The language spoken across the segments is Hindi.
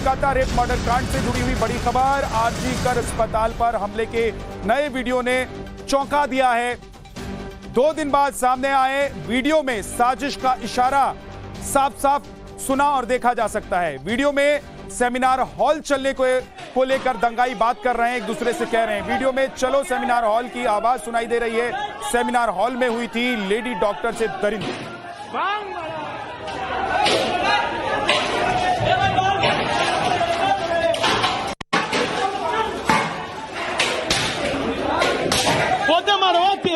कोलकाता रेप मर्डर कांड से जुड़ी हुई बड़ी खबर। आरजी कर अस्पताल पर हमले के नए वीडियो ने चौंका दिया है। 2 दिन बाद सामने आए वीडियो में साजिश का इशारा साफ साफ सुना और देखा जा सकता है। वीडियो में सेमिनार हॉल चलने को लेकर दंगाई बात कर रहे हैं, एक दूसरे से कह रहे हैं। वीडियो में चलो सेमिनार हॉल की आवाज सुनाई दे रही है। सेमिनार हॉल में हुई थी लेडी डॉक्टर से दरिंदगी। होते मारा हो गया।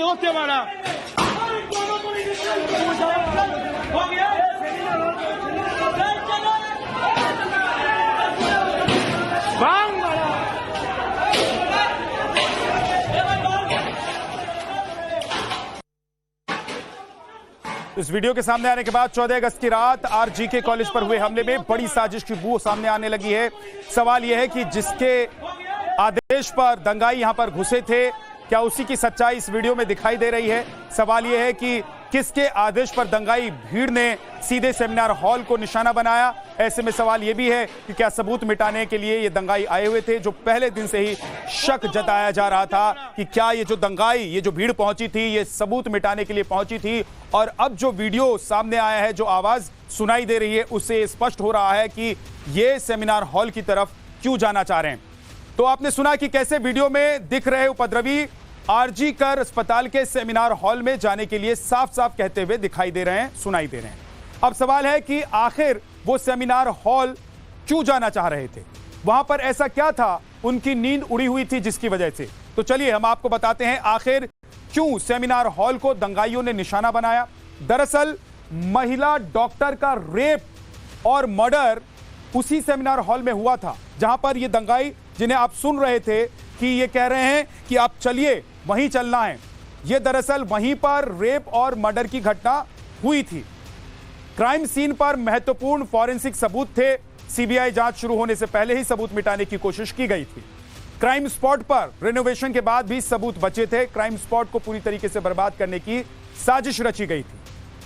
होते मारा हो गया। इस वीडियो के सामने आने के बाद 14 अगस्त की रात आरजीके कॉलेज पर हुए हमले में बड़ी साजिश की बू सामने आने लगी है। सवाल यह है कि जिसके आदेश पर दंगाई यहां पर घुसे थे, क्या उसी की सच्चाई इस वीडियो में दिखाई दे रही है? सवाल यह है कि किसके आदेश पर दंगाई भीड़ ने सीधे सेमिनार हॉल को निशाना बनाया? ऐसे में सवाल यह भी है कि क्या सबूत मिटाने के लिए ये दंगाई आए हुए थे? जो पहले दिन से ही शक जताया जा रहा था कि क्या ये जो दंगाई, ये जो भीड़ पहुंची थी, ये सबूत मिटाने के लिए पहुंची थी। और अब जो वीडियो सामने आया है, जो आवाज सुनाई दे रही है, उससे स्पष्ट हो रहा है कि ये सेमिनार हॉल की तरफ क्यों जाना चाह रहे हैं। तो आपने सुना कि कैसे वीडियो में दिख रहे उपद्रवी आरजी कर अस्पताल के सेमिनार हॉल में जाने के लिए साफ साफ कहते हुए दिखाई दे रहे हैं, सुनाई दे रहे हैं। अब सवाल है कि आखिर वो सेमिनार हॉल क्यों जाना चाह रहे थे? वहां पर ऐसा क्या था, उनकी नींद उड़ी हुई थी जिसकी वजह से? तो चलिए हम आपको बताते हैं आखिर क्यों सेमिनार हॉल को दंगाइयों ने निशाना बनाया। दरअसल महिला डॉक्टर का रेप और मर्डर उसी सेमिनार हॉल में हुआ था जहां पर ये दंगाई, जिन्हें आप सुन रहे थे कि ये कह रहे हैं कि आप चलिए, वहीं चलना है, ये दरअसल वहीं पर रेप और मर्डर की घटना हुई थी। क्राइम सीन पर महत्वपूर्ण फॉरेंसिक सबूत थे। सीबीआई जांच शुरू होने से पहले ही सबूत मिटाने की कोशिश की गई थी। क्राइम स्पॉट पर रिनोवेशन के बाद भी सबूत बचे थे। क्राइम स्पॉट को पूरी तरीके से बर्बाद करने की साजिश रची गई थी,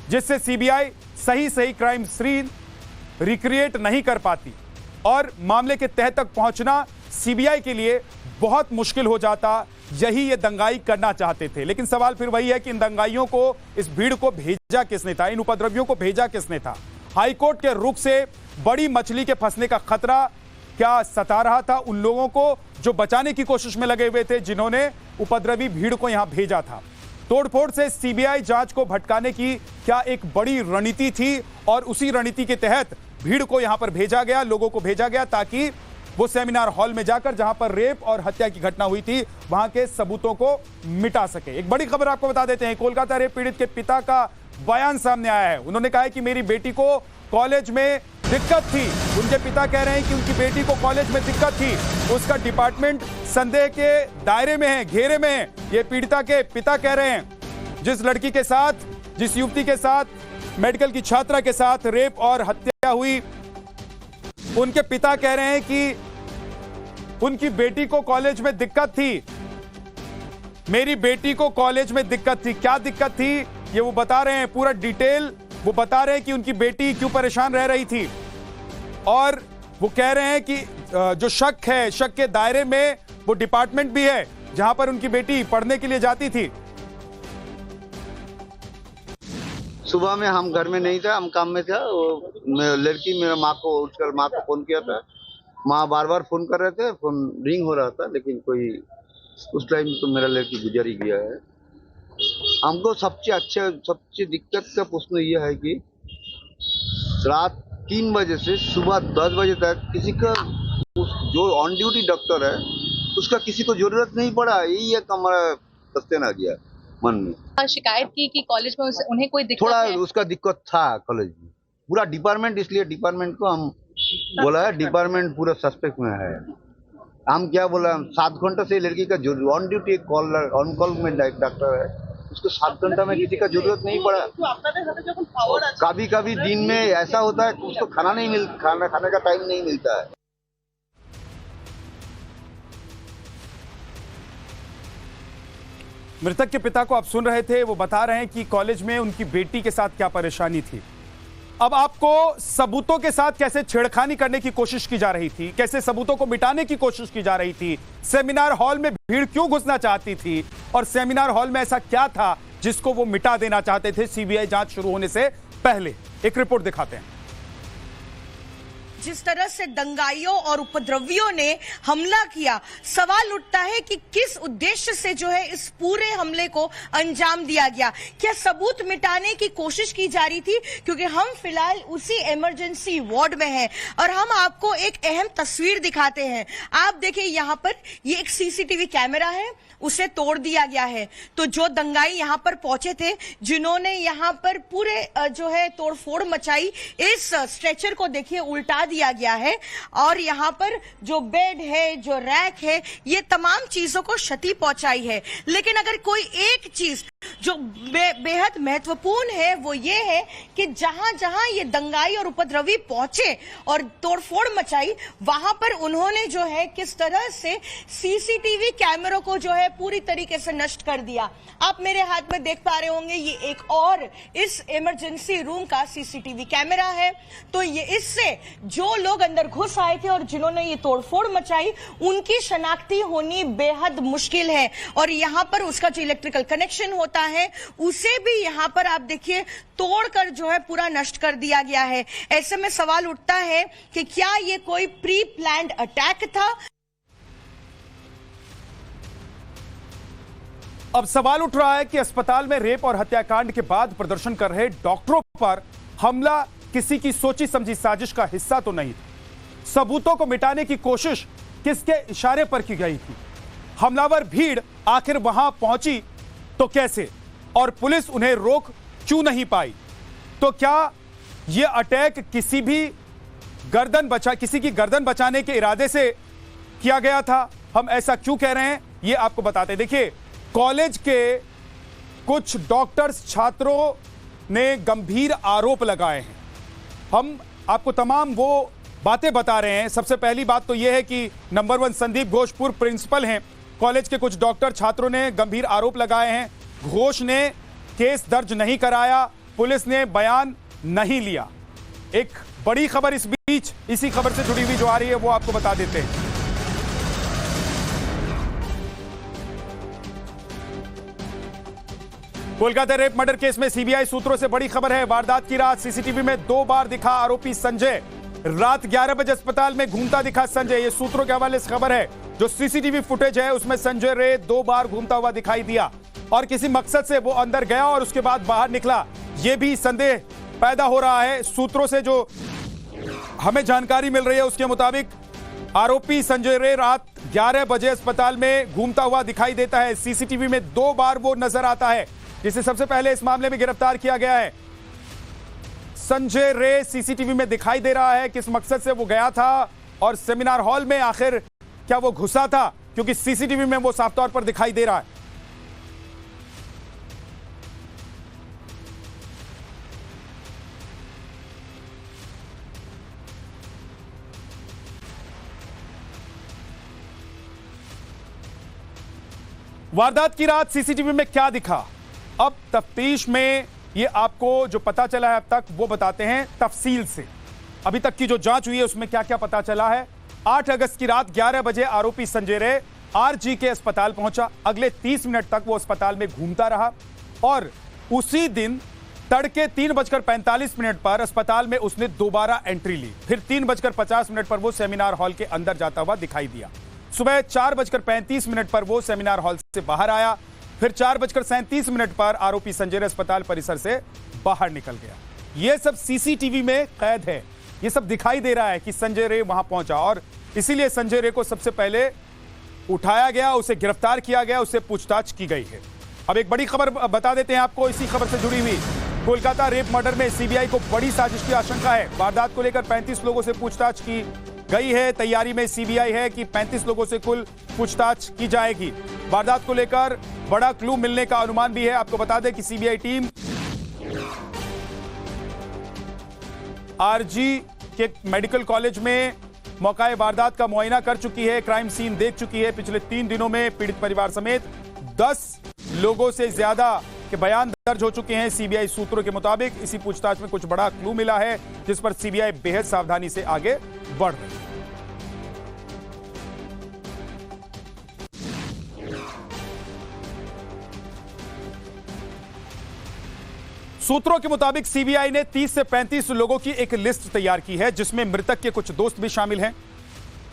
जिससे सीबीआई सही क्राइम सीन रिक्रिएट नहीं कर पाती और मामले के तह तक पहुंचना सीबीआई के लिए बहुत मुश्किल हो जाता। यही ये दंगाई करना चाहते थे। लेकिन सवाल फिर वही है कि इन दंगाइयों को, इस भीड़ को भेजा किसने था? इन उपद्रवियों को भेजा किसने था? हाईकोर्ट के रुख से बड़ी मछली के फंसने का खतरा क्या सता रहा था उन लोगों को जो बचाने की कोशिश में लगे हुए थे, जिन्होंने उपद्रवी भीड़ को यहां भेजा था? तोड़फोड़ से सीबीआई जांच को भटकाने की क्या एक बड़ी रणनीति थी और उसी रणनीति के तहत भीड़ को यहां पर भेजा गया, लोगों को भेजा गया, ताकि वो सेमिनार हॉल में जाकर जहां पर रेप और हत्या की घटना हुई थी, वहां के सबूतों को मिटा सके। एक बड़ी खबर आपको बता देते हैं। कोलकाता रेप पीड़ित के पिता का बयान सामने आया है। उन्होंने कहा है कि मेरी बेटी को कॉलेज में दिक्कत थी। उनके पिता कह रहे हैं कि उनकी बेटी को कॉलेज में दिक्कत थी, उसका डिपार्टमेंट संदेह के दायरे में है, घेरे में है। ये पीड़िता के पिता कह रहे हैं। जिस लड़की के साथ, जिस युवती के साथ, मेडिकल की छात्रा के साथ रेप और हत्या हुई, उनके पिता कह रहे हैं कि उनकी बेटी को कॉलेज में दिक्कत थी। मेरी बेटी को कॉलेज में दिक्कत थी। क्या दिक्कत थी ये वो बता रहे हैं, पूरा डिटेल वो बता रहे हैं कि उनकी बेटी क्यों परेशान रह रही थी। और वो कह रहे हैं कि जो शक है, शक के दायरे में वो डिपार्टमेंट भी है जहां पर उनकी बेटी पढ़ने के लिए जाती थी। सुबह में हम घर में नहीं था, हम काम में था। लड़की मेरा माँ को उठकर माँ को फोन किया था। माँ बार बार फोन कर रहे थे, फोन रिंग हो रहा था, लेकिन कोई उस टाइम तो मेरा लड़की गुजर ही गया है। हमको सबसे दिक्कत का प्रश्न ये है कि रात 3 बजे से सुबह 10 बजे तक किसी का, जो ऑन ड्यूटी डॉक्टर है, उसका किसी को जरूरत नहीं पड़ा। यही एक हमारा सत्य ना गया मन में। शिकायत की कि कॉलेज में उन्हें कोई दिक्कत थोड़ा है? उसका दिक्कत था कॉलेज में, पूरा डिपार्टमेंट, इसलिए डिपार्टमेंट को हम बोला है, डिपार्टमेंट पूरा सस्पेक्ट में है। हम क्या बोला, 7 घंटे से लड़की का जो ऑन ड्यूटी ऑन कॉल में डॉक्टर है, उसको 7 घंटा में किसी का जरूरत नहीं पड़ा। कभी कभी दिन में ऐसा होता है उसको खाने का टाइम नहीं मिलता है। मृतक के पिता को आप सुन रहे थे, वो बता रहे हैं कि कॉलेज में उनकी बेटी के साथ क्या परेशानी थी। अब आपको सबूतों के साथ कैसे छेड़खानी करने की कोशिश की जा रही थी, कैसे सबूतों को मिटाने की कोशिश की जा रही थी, सेमिनार हॉल में भीड़ क्यों घुसना चाहती थी और सेमिनार हॉल में ऐसा क्या था जिसको वो मिटा देना चाहते थे सीबीआई जांच शुरू होने से पहले। एक रिपोर्ट दिखाते हैं। जिस तरह से दंगाइयों और उपद्रवियों ने हमला किया, सवाल उठता है कि किस उद्देश्य से जो है इस पूरे हमले को अंजाम दिया गया। क्या सबूत मिटाने की कोशिश की जा रही थी? क्योंकि हम फिलहाल उसी इमरजेंसी वार्ड में हैं और हम आपको एक अहम तस्वीर दिखाते हैं। आप देखिए, यहाँ पर ये एक सीसीटीवी कैमरा है, उसे तोड़ दिया गया है। तो जो दंगाई यहाँ पर पहुंचे थे, जिन्होंने यहाँ पर पूरे जो है तोड़फोड़ मचाई, इस स्ट्रेचर को देखिए उल्टा दिया गया है और यहाँ पर जो बेड है, जो रैक है, ये तमाम चीजों को क्षति पहुंचाई है। लेकिन अगर कोई एक चीज जो बेहद महत्वपूर्ण है वो ये है कि जहां जहां ये दंगाई और उपद्रवी पहुंचे और तोड़फोड़ मचाई, वहां पर उन्होंने जो है किस तरह से सीसीटीवी कैमरों को जो है पूरी तरीके से नष्ट कर दिया। आप मेरे हाथ में देख पा रहे होंगे, ये एक और इस इमरजेंसी रूम का सीसीटीवी कैमरा है। तो ये इससे जो लोग अंदर घुस आए थे और जिन्होंने ये तोड़फोड़ मचाई, उनकी शनाख्ती होनी बेहद मुश्किल है। और यहाँ पर उसका जो इलेक्ट्रिकल कनेक्शन होता है, उसे भी यहाँ पर आप देखिए तोड़कर जो है पूरा नष्ट कर दिया गया है। ऐसे में सवाल उठता है कि क्या ये कोई प्री प्लान्ड अटैक था? अब सवाल उठ रहा है कि अस्पताल में रेप और हत्याकांड के बाद प्रदर्शन कर रहे डॉक्टरों पर हमला किसी की सोची समझी साजिश का हिस्सा तो नहीं था। सबूतों को मिटाने की कोशिश किसके इशारे पर की गई थी? हमलावर भीड़ आखिर वहां पहुंची तो कैसे, और पुलिस उन्हें रोक क्यों नहीं पाई? तो क्या यह अटैक किसी की गर्दन बचाने के इरादे से किया गया था? हम ऐसा क्यों कह रहे हैं, ये आपको बताते हैं। देखिए, कॉलेज के कुछ डॉक्टर्स छात्रों ने गंभीर आरोप लगाए हैं। हम आपको तमाम वो बातें बता रहे हैं। सबसे पहली बात तो यह है कि नंबर 1 संदीप घोष पूर्व प्रिंसिपल हैं। कॉलेज के कुछ डॉक्टर छात्रों ने गंभीर आरोप लगाए हैं। घोष ने केस दर्ज नहीं कराया, पुलिस ने बयान नहीं लिया। एक बड़ी खबर इस बीच इसी खबर से जुड़ी हुई जो आ रही है वो आपको बता देते हैं। कोलकाता रेप मर्डर केस में सीबीआई सूत्रों से बड़ी खबर है। वारदात की रात सीसीटीवी में 2 बार दिखा आरोपी संजय। रात 11 बजे अस्पताल में घूमता दिखा संजय। ये सूत्रों के हवाले से खबर है। जो सीसीटीवी फुटेज है उसमें संजय रे 2 बार घूमता हुआ दिखाई दिया और किसी मकसद से वो अंदर गया और उसके बाद बाहर निकला, ये भी संदेह पैदा हो रहा है। सूत्रों से जो हमें जानकारी मिल रही है उसके मुताबिक आरोपी संजय रे रात 11 बजे अस्पताल में घूमता हुआ दिखाई देता है। सीसीटीवी में 2 बार वो नजर आता है, जिसे सबसे पहले इस मामले में गिरफ्तार किया गया है। संजय रे सीसीटीवी में दिखाई दे रहा है, किस मकसद से वो गया था और सेमिनार हॉल में आखिर क्या वो घुसा था, क्योंकि सीसीटीवी में वो साफ तौर पर दिखाई दे रहा है। वारदात की रात सीसीटीवी में क्या दिखा, अब तफ्तीश में ये आपको जो पता चला है अब तक वो बताते हैं तफसील से। अभी तक की जो जांच हुई है उसमें क्या क्या पता चला है। 8 अगस्त की रात 11 बजे आरोपी संजय रे आरजीके अस्पताल पहुंचा। अगले 30 मिनट तक वो अस्पताल में घूमता रहा और उसी दिन तड़के 3:45 पर अस्पताल में उसने दोबारा एंट्री ली। फिर 3:50 पर वो सेमिनार हॉल के अंदर जाता हुआ दिखाई दिया। सुबह 4:35 पर वो सेमिनार हॉल से बाहर आया। फिर 4:37 पर आरोपी संजय रे अस्पताल परिसर से बाहर निकल गया। यह सब सीसीटीवी में कैद है, यह सब दिखाई दे रहा है कि संजय रे वहां पहुंचा और इसीलिए संजय रे को सबसे पहले उठाया गया, उसे गिरफ्तार किया गया, उससे पूछताछ की गई है। अब एक बड़ी खबर बता देते हैं आपको इसी खबर से जुड़ी हुई। कोलकाता रेप मर्डर में सीबीआई को बड़ी साजिश की आशंका है। वारदात को लेकर 35 लोगों से पूछताछ की गई है। तैयारी में सीबीआई है कि 35 लोगों से कुल पूछताछ की जाएगी। वारदात को लेकर बड़ा क्लू मिलने का अनुमान भी है। आपको बता दें कि सीबीआई टीम आरजी के मेडिकल कॉलेज में मौकाए वारदात का मुआयना कर चुकी है, क्राइम सीन देख चुकी है। पिछले 3 दिनों में पीड़ित परिवार समेत 10 लोगों से ज्यादा के बयान दर्ज हो चुके हैं। सीबीआई सूत्रों के मुताबिक इसी पूछताछ में कुछ बड़ा क्लू मिला है, जिस पर सीबीआई बेहद सावधानी से आगे बढ़ रही है। सूत्रों के मुताबिक सीबीआई ने 30 से 35 लोगों की एक लिस्ट तैयार की है, जिसमें मृतक के कुछ दोस्त भी शामिल हैं।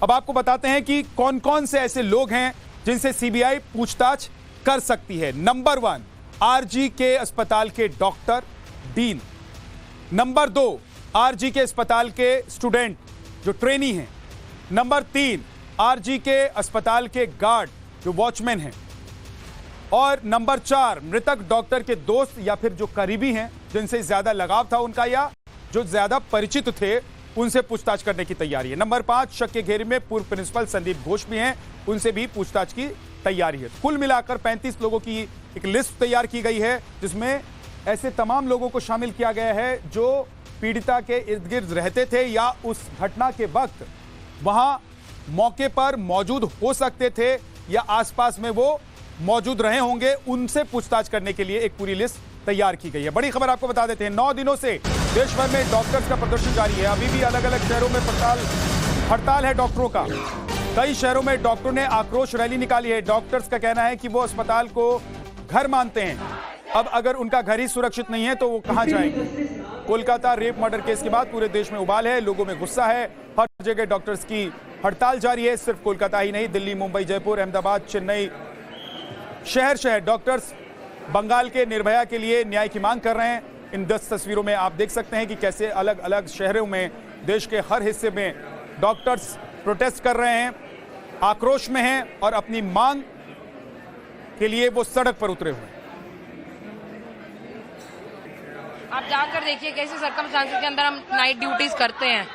अब आपको बताते हैं कि कौन कौन से ऐसे लोग हैं जिनसे सीबीआई पूछताछ कर सकती है। नंबर 1, आरजी के अस्पताल के डॉक्टर, डीन। नंबर 2, आरजी के अस्पताल के स्टूडेंट जो ट्रेनी हैं। नंबर 3, आरजी के अस्पताल के गार्ड जो वॉचमैन हैं। और नंबर 4, मृतक डॉक्टर के दोस्त या फिर जो करीबी हैं, जिनसे ज्यादा लगाव था उनका या जो ज्यादा परिचित थे, उनसे पूछताछ करने की तैयारी है। नंबर 5, शक के घेरे में पूर्व प्रिंसिपल संदीप घोष भी हैं, उनसे भी पूछताछ की तैयारी है। कुल मिलाकर 35 लोगों की एक लिस्ट तैयार की गई है, जिसमें ऐसे तमाम लोगों को शामिल किया गया है जो पीड़िता के इर्द गिर्द रहते थे या उस घटना के वक्त वहां मौके पर मौजूद हो सकते थे या आसपास में वो मौजूद रहे होंगे। उनसे पूछताछ करने के लिए एक पूरी लिस्ट तैयार की गई है। बड़ी खबर आपको बता देते हैं, 9 दिनों से देश भर में डॉक्टर्स का प्रदर्शन जारी है। अभी भी अलग अलग शहरों में हड़ताल है डॉक्टरों का। कई शहरों में डॉक्टरों ने आक्रोश रैली निकाली है। डॉक्टर्स का कहना है कि वो अस्पताल को घर मानते हैं। अब अगर उनका घर ही सुरक्षित नहीं है तो वो कहां जाएंगे। कोलकाता रेप मर्डर केस के बाद पूरे देश में उबाल है, लोगों में गुस्सा है। हर जगह डॉक्टर्स की हड़ताल जारी है। सिर्फ कोलकाता ही नहीं, दिल्ली, मुंबई, जयपुर, अहमदाबाद, चेन्नई, शहर शहर डॉक्टर्स बंगाल के निर्भया के लिए न्याय की मांग कर रहे हैं। इन 10 तस्वीरों में आप देख सकते हैं कि कैसे अलग अलग शहरों में देश के हर हिस्से में डॉक्टर्स प्रोटेस्ट कर रहे हैं, आक्रोश में हैं और अपनी मांग के लिए वो सड़क पर उतरे हुए हैं। आप जाकर देखिए कैसे सर्कमस्टांसेस के अंदर हम नाइट ड्यूटीज करते हैं।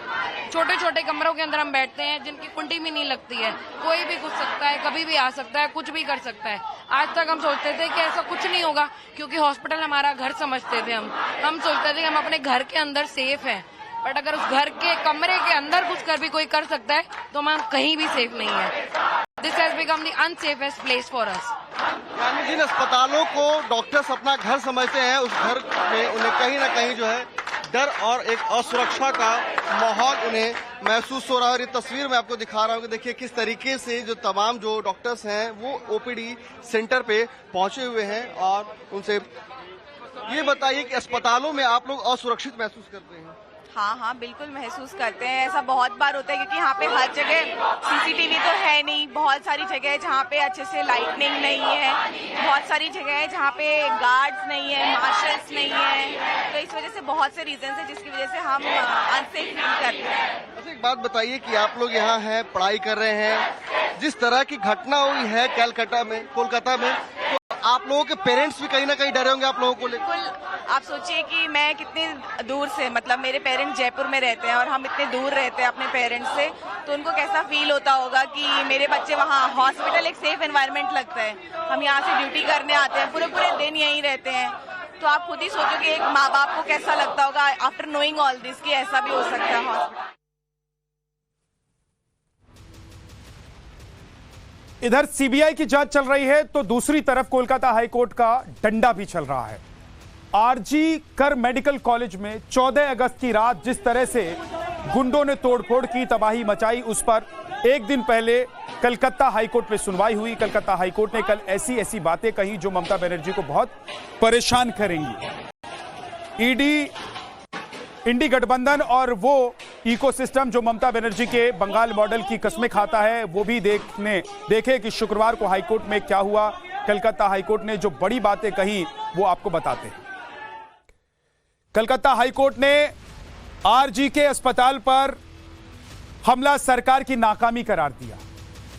छोटे छोटे कमरों के अंदर हम बैठते हैं, जिनकी कुंडी भी नहीं लगती है। कोई भी घुस सकता है, कभी भी आ सकता है, कुछ भी कर सकता है। आज तक हम सोचते थे कि ऐसा कुछ नहीं होगा, क्योंकि हॉस्पिटल हमारा घर समझते थे। हम सोचते थे कि हम अपने घर के अंदर सेफ हैं, बट अगर उस घर के कमरे के अंदर घुसकर भी कोई कर सकता है तो हम कहीं भी सेफ नहीं है। This has become the unsafest place for us. यानी जिन अस्पतालों को डॉक्टर्स अपना घर समझते हैं, उस घर में उन्हें कहीं ना कहीं जो है डर और एक असुरक्षा का माहौल उन्हें महसूस हो रहा है। और ये तस्वीर मैं आपको दिखा रहा हूँ कि देखिए किस तरीके से जो तमाम जो डॉक्टर्स हैं वो ओपीडी सेंटर पे पहुंचे हुए हैं। और उनसे ये बताइए कि अस्पतालों में आप लोग असुरक्षित महसूस करते हैं? हाँ, बिल्कुल महसूस करते हैं। ऐसा बहुत बार होता है क्योंकि यहाँ पे हर जगह सीसीटीवी तो है नहीं। बहुत सारी जगह है जहाँ पे अच्छे से लाइटनिंग नहीं है, बहुत सारी जगह है जहाँ पे गार्ड्स नहीं है, मार्शल्स नहीं है। तो इस वजह से बहुत से रीजन है जिसकी वजह से हम अनसेफ फील करते हैं। अच्छा, एक बात बताइए कि आप लोग यहाँ हैं, पढ़ाई कर रहे हैं, जिस तरह की घटना हुई है कोलकाता में, तो आप लोगों के पेरेंट्स भी कहीं ना कहीं डरे होंगे आप लोगों को लेकर। बिल्कुल, आप सोचिए कि मैं कितने दूर से, मतलब मेरे पेरेंट्स जयपुर में रहते हैं और हम इतने दूर रहते हैं अपने पेरेंट्स से, तो उनको कैसा फील होता होगा कि मेरे बच्चे वहाँ। हॉस्पिटल एक सेफ एनवायरनमेंट लगता है, हम यहाँ से ड्यूटी करने आते हैं, पूरे पूरे दिन यहीं रहते हैं। तो आप खुद ही सोचो कि एक माँ बाप को कैसा लगता होगा आफ्टर नोइंग ऑल दिस कि ऐसा भी हो सकता है हॉस्पिटल। इधर सीबीआई की जांच चल रही है तो दूसरी तरफ कोलकाता हाईकोर्ट का डंडा भी चल रहा है। आरजी कर मेडिकल कॉलेज में 14 अगस्त की रात जिस तरह से गुंडों ने तोड़फोड़ की, तबाही मचाई, उस पर एक दिन पहले कलकत्ता हाईकोर्ट में सुनवाई हुई। कलकत्ता हाईकोर्ट ने कल ऐसी बातें कही जो ममता बनर्जी को बहुत परेशान करेंगी। इंडी गठबंधन और वो इकोसिस्टम जो ममता बनर्जी के बंगाल मॉडल की कस्में खाता है, वो भी देखे कि शुक्रवार को हाईकोर्ट में क्या हुआ। कलकत्ता हाईकोर्ट ने जो बड़ी बातें कही वो आपको बताते हैं। कलकत्ता हाईकोर्ट ने आरजी के अस्पताल पर हमला सरकार की नाकामी करार दिया।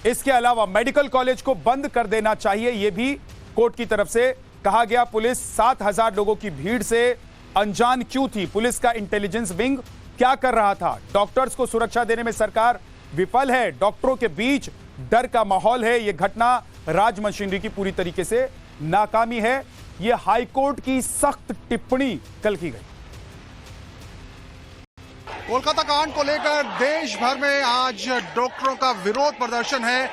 इसके अलावा मेडिकल कॉलेज को बंद कर देना चाहिए, यह भी कोर्ट की तरफ से कहा गया। पुलिस 7,000 लोगों की भीड़ से अनजान क्यों थी? पुलिस का इंटेलिजेंस विंग क्या कर रहा था? डॉक्टर्स को सुरक्षा देने में सरकार विफल है। डॉक्टरों के बीच डर का माहौल है। यह घटना राज मशीनरी की पूरी तरीके से नाकामी है। यह हाईकोर्ट की सख्त टिप्पणी कल की गई। कोलकाता कांड को लेकर देश भर में आज डॉक्टरों का विरोध प्रदर्शन है।